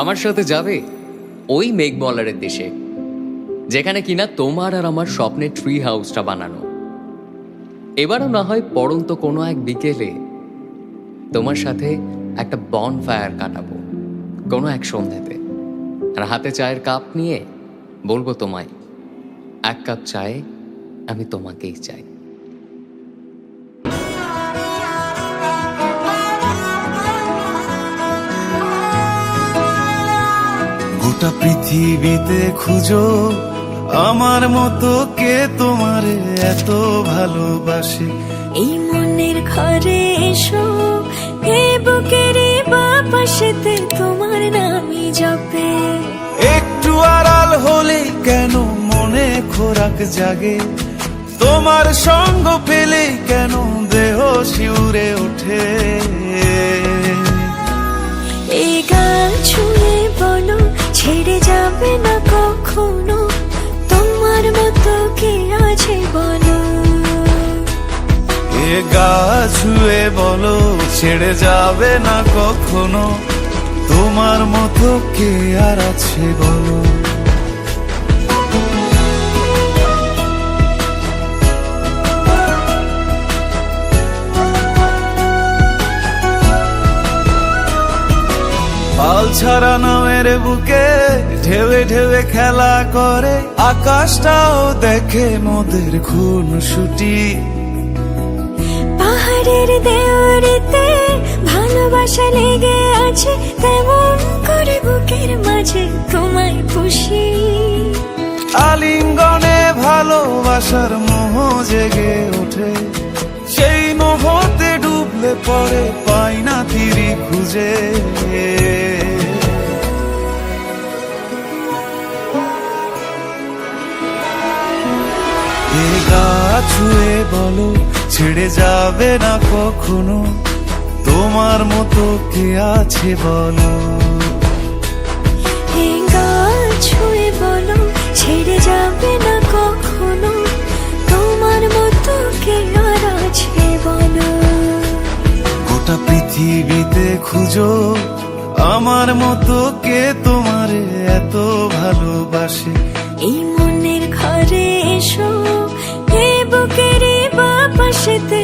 আমার সাথে যাবে ওই মেঘমলারের দেশে, যেখানে কিনা তোমার আর আমার স্বপ্নের ট্রি হাউসটা বানানো। এবারও না হয় পড়ন্ত কোনো এক বিকেলে তোমার সাথে একটা বন ফায়ার কাটাবো কোনো এক সন্ধ্যাতে, আর হাতে চায়ের কাপ নিয়ে বলবো তোমায়, এক কাপ চায়ে আমি তোমাকেই চাই। গোটা পৃথিবীতে খুঁজো আমার মতো কে তোমারে এত ভালোবাসে। এই মনের ঘরে এসো, এ বুকের বাপাশেতে তোমার নামই জপে। একটু আড়াল হলে কেন মনে খোরাক জাগে, তোমার সঙ্গ পেলে কেন দেহ শিউরে ওঠে। এই গান ছুঁয়ে বলো ছেড়ে যাবে না কখনো, তোমার মতো কে আছে বলো। এ গা ছুঁয়ে বলো ছেড়ে যাবে না কখনো, তোমার মতো কে আর আছে বলো। পাল ছাড়া নামের বুকে ঢেউে ঢেউে খেলা করে, আকাশটাও দেখে মোদের খুন ছুটি। পাহাড়ের দেওয়ারিতে ভালোবাসা লেগে আছে, তেমন করে বুকের মাঝে তোমায় পুষি। আলিঙ্গনে ভালোবাসার মোহ জেগে ওঠে, সেই মোহতে ডুবলে পরে পাই না তীরি খুঁজে। এ গা ছুঁয়ে বলো ছেড়ে যাবে না কখনো, তোমার মতো কে আছে বলো। এই গান ছুঁয়ে বলো ছেড়ে যাবে না কখনো, তোমার মতো কে আর আছে বলো। গোটা পৃথিবীতে খুঁজো আমার মতো কে তোমারে এত ভালোবাসে। এই মনের ঘরে এসো, এ বুকের বাপাশেতে